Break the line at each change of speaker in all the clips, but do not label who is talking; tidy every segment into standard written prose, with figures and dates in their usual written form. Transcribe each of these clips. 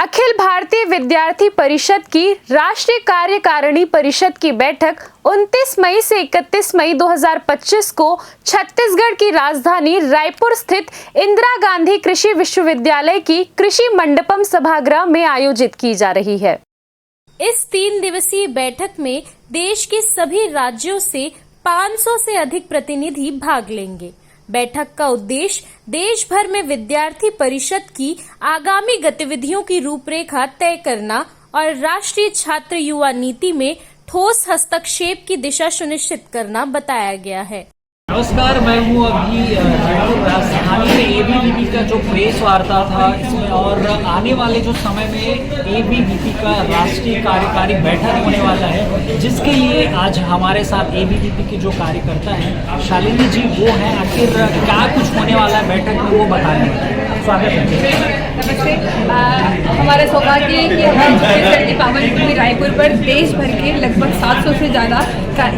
अखिल भारतीय विद्यार्थी परिषद की राष्ट्रीय कार्यकारिणी परिषद की बैठक 29 मई से 31 मई 2025 को छत्तीसगढ़ की राजधानी रायपुर स्थित इंदिरा गांधी कृषि विश्वविद्यालय की कृषि मंडपम सभागृह में आयोजित की जा रही है।
इस 3 दिवसीय बैठक में देश के सभी राज्यों से 500 से अधिक प्रतिनिधि भाग लेंगे। बैठक का उद्देश्य देश भर में विद्यार्थी परिषद की आगामी गतिविधियों की रूपरेखा तय करना और राष्ट्रीय छात्र युवा नीति में ठोस हस्तक्षेप की दिशा सुनिश्चित करना बताया गया है।
नमस्कार, मैं हूँ अभी राजधानी में एबीवीपी का जो प्रेस वार्ता था इसमें, और आने वाले जो समय में एबीवीपी का राष्ट्रीय कार्यकारी बैठक होने वाला है, जिसके लिए आज हमारे साथ एबीवीपी के जो कार्यकर्ता हैं शालिनी जी वो हैं। आखिर क्या कुछ होने वाला है बैठक में वो बताएं। स्वागत है।
नमस्ते। हमारा सौभाग्य है कि हमारे छत्तीसगढ़ की पावन भूमि रायपुर पर देश भर के लगभग 700 से ज़्यादा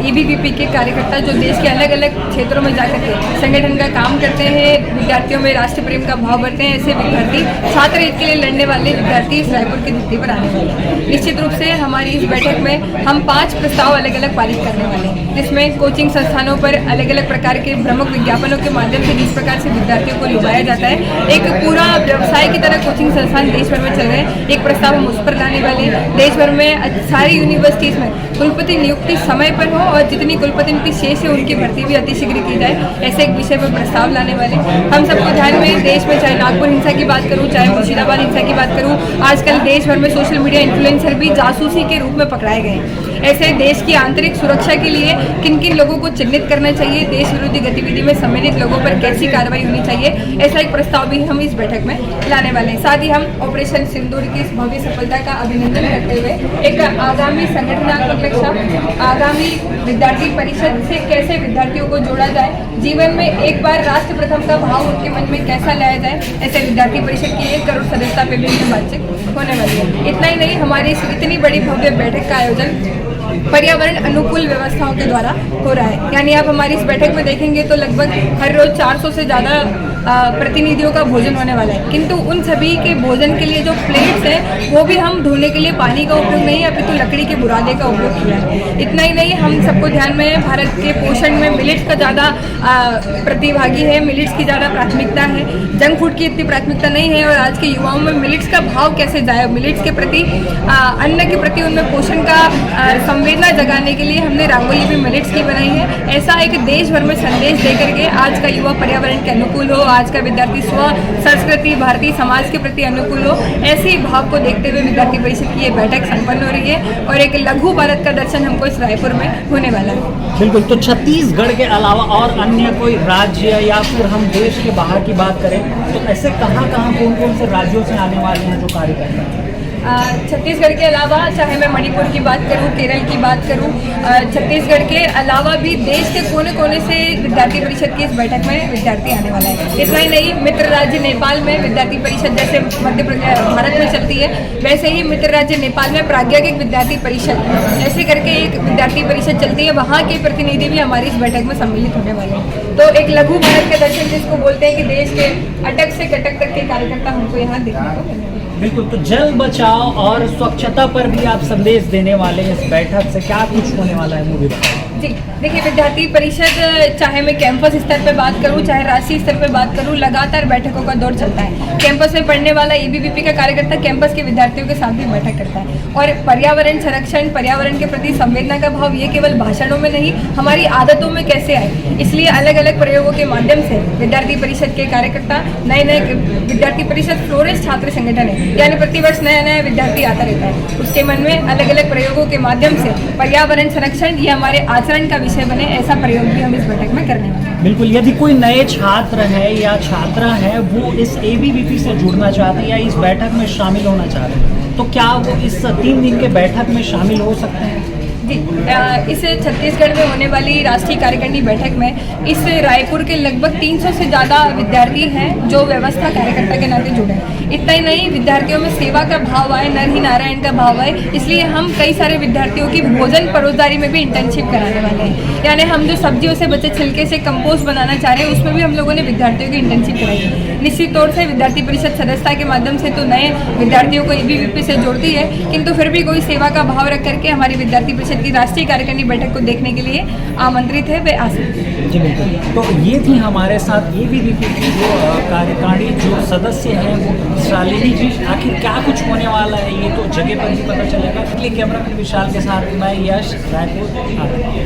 एबीवीपी के कार्यकर्ता जो देश के अलग अलग क्षेत्रों में जाकर के संगठन का काम करते हैं, विद्यार्थियों में राष्ट्र प्रेम का भाव बढ़ते हैं, ऐसे विद्यार्थी छात्र हित के लिए लड़ने वाले विद्यार्थी इस रायपुर की धरती पर आने वाले हैं। निश्चित रूप से हमारी इस बैठक में हम 5 प्रस्ताव अलग अलग पारित करने वाले हैं, जिसमें कोचिंग संस्थानों पर अलग अलग प्रकार के प्रमुख विज्ञापनों के माध्यम से जिस प्रकार से विद्यार्थियों को लुभाया जाता है, एक पूरा व्यवसाय की तरह कोचिंग संस्थान देश भर में चल रहे हैं। एक प्रस्ताव हम उस पर लाने वाले हैं। देश भर में सारी यूनिवर्सिटीज में कुलपति नियुक्ति समय पर हो और जितनी कुलपति नियुक्ति शेष है उनकी भर्ती भी अतिशीघ्र की जाए, ऐसे एक विषय पर प्रस्ताव लाने वाले। हम सबको ध्यान में देश में चाहे नागपुर हिंसा की बात करूं, चाहे मुर्शिदाबाद हिंसा की बात करूं, आजकल देश भर में सोशल मीडिया इन्फ्लुएंसर भी जासूसी के रूप में पकड़ाए गए। ऐसे देश की आंतरिक सुरक्षा के लिए किन किन लोगों को चिन्हित करना चाहिए, देश विरोधी गतिविधि में सम्मिलित लोगों पर कैसी कार्रवाई होनी चाहिए, ऐसा एक प्रस्ताव भी हम इस बैठक में लाने वाले हैं। साथ ही हम ऑपरेशन सिंदूर की इस भव्य सफलता का अभिनंदन करते हुए एक आगामी संगठनात्मक लक्ष्य, आगामी विद्यार्थी परिषद से कैसे विद्यार्थियों को जोड़ा जाए, जीवन में एक बार राष्ट्र प्रथम का भाव उनके मन में कैसा लाया जाए, ऐसे विद्यार्थी परिषद की 1 करोड़ सदस्यता पे भी बातचीत होने वाली है। इतना ही नहीं, हमारी इतनी बड़ी भव्य बैठक का आयोजन पर्यावरण अनुकूल व्यवस्थाओं के द्वारा हो रहा है। यानी आप हमारी इस बैठक में देखेंगे तो लगभग हर रोज 400 से ज़्यादा प्रतिनिधियों का भोजन होने वाला है, किंतु उन सभी के भोजन के लिए जो प्लेट्स हैं वो भी हम धोने के लिए पानी का उपयोग नहीं, अपितु लकड़ी के बुरादे का उपयोग किया है। इतना ही नहीं, हम सबको ध्यान में है भारत के पोषण में मिलेट्स का ज़्यादा प्रतिभागी है, मिलेट्स की ज़्यादा प्राथमिकता है, जंक फूड की इतनी प्राथमिकता नहीं है। और आज के युवाओं में मिलेट्स का भाव कैसे जाए, मिलेट्स के प्रति अन्न के प्रति उनमें पोषण का संवेदना जगाने के लिए हमने रंगोली भी मिलेट्स की बनाई है। ऐसा एक देश भर में संदेश देकर के आज का युवा पर्यावरण के अनुकूल हो, आज का विद्यार्थी स्व संस्कृति भारतीय समाज के प्रति अनुकूल हो, ऐसे भाव को देखते हुए विद्यार्थी परिषद की ये बैठक संपन्न हो रही है और एक लघु भारत का दर्शन हमको इस रायपुर में होने वाला है।
बिल्कुल। तो छत्तीसगढ़ के अलावा और अन्य कोई राज्य या फिर हम देश के बाहर की बात करें तो ऐसे कहाँ कौन कौन से राज्यों से आने वाले हैं जो कार्यकर्ता हैं?
छत्तीसगढ़ के अलावा चाहे मैं मणिपुर की बात करूं, केरल की बात करूं, छत्तीसगढ़ के अलावा भी देश के कोने कोने से विद्यार्थी परिषद की इस बैठक में विद्यार्थी आने वाला है। इतना ही नहीं, मित्र राज्य नेपाल में विद्यार्थी परिषद जैसे मध्य प्रदेश भारत में चलती है, वैसे ही मित्र राज्य नेपाल में प्राज्ञागिक विद्यार्थी परिषद ऐसे करके एक विद्यार्थी परिषद चलती है, वहाँ के प्रतिनिधि भी हमारी इस बैठक में सम्मिलित होने वाले हैं। तो एक लघु भारत का दर्शन जिसको बोलते हैं कि देश के अटक से कटक तक के कार्यकर्ता हमको यहाँ देखने को मिलेंगे।
बिल्कुल। तो जल बचाओ और स्वच्छता पर भी आप संदेश देने वाले हैं इस बैठक से, क्या कुछ होने वाला है मूवी बताएं।
जी देखिए, विद्यार्थी परिषद चाहे मैं कैंपस स्तर पर बात करूं, चाहे राष्ट्रीय स्तर पर बात करूं, लगातार बैठकों का दौर चलता है। कैंपस में पढ़ने वाला एबीवीपी का कार्यकर्ता कैंपस के विद्यार्थियों के साथ भी बैठक करता है और पर्यावरण संरक्षण, पर्यावरण के प्रति संवेदना का भाव ये केवल भाषणों में नहीं, हमारी आदतों में कैसे आए, इसलिए अलग अलग प्रयोगों के माध्यम से विद्यार्थी परिषद के कार्यकर्ता नए विद्यार्थी परिषद फ्लोरेंस छात्र संगठन है, यानी प्रतिवर्ष नया नया विद्यार्थी आता रहता है, उसके मन में अलग अलग प्रयोगों के माध्यम से पर्यावरण संरक्षण ये हमारे आचरण का विषय बने, ऐसा प्रयोग भी हम इस बैठक में करने वाले हैं।
बिल्कुल। यदि कोई नए छात्र है या छात्रा है वो इस एबीवीपी से जुड़ना चाहते हैं या इस बैठक में शामिल होना चाहते हैं तो क्या वो इस 3 दिन के बैठक में शामिल हो सकते हैं?
जी इस छत्तीसगढ़ में होने वाली राष्ट्रीय कार्यकारिणी बैठक में इस रायपुर के लगभग 300 से ज़्यादा विद्यार्थी हैं जो व्यवस्था कार्यकर्ता के नाते जुड़े हैं। इतना ही नहीं, विद्यार्थियों में सेवा का भाव आए, नर ही नारायण का भाव आए, इसलिए हम कई सारे विद्यार्थियों की भोजन परोसदारी में भी इंटर्नशिप कराने वाले हैं। यानी हम जो सब्जियों से बचे छिलके से कंपोस्ट बनाना चाह रहे हैं, उसमें भी हम लोगों ने विद्यार्थियों की इंटर्नशिप कराई है। निश्चित तौर से विद्यार्थी परिषद सदस्यता के माध्यम से तो नए विद्यार्थियों को एबीवीपी से जोड़ती है, किंतु फिर भी कोई सेवा का भाव रख करके हमारी विद्यार्थी परिषद की राष्ट्रीय कार्यकारिणी बैठक को देखने के लिए आमंत्रित है, वे आ सकते हैं।
जी बिल्कुल। तो ये थी हमारे साथ एबीवीपी की जो कार्यकारिणी जो सदस्य हैं वो शालिनी जी। आखिर क्या कुछ होने वाला है ये तो जगह पर ही पता चलेगा। इसलिए कैमरा मैन विशाल के साथ मैं यश, रायपुर।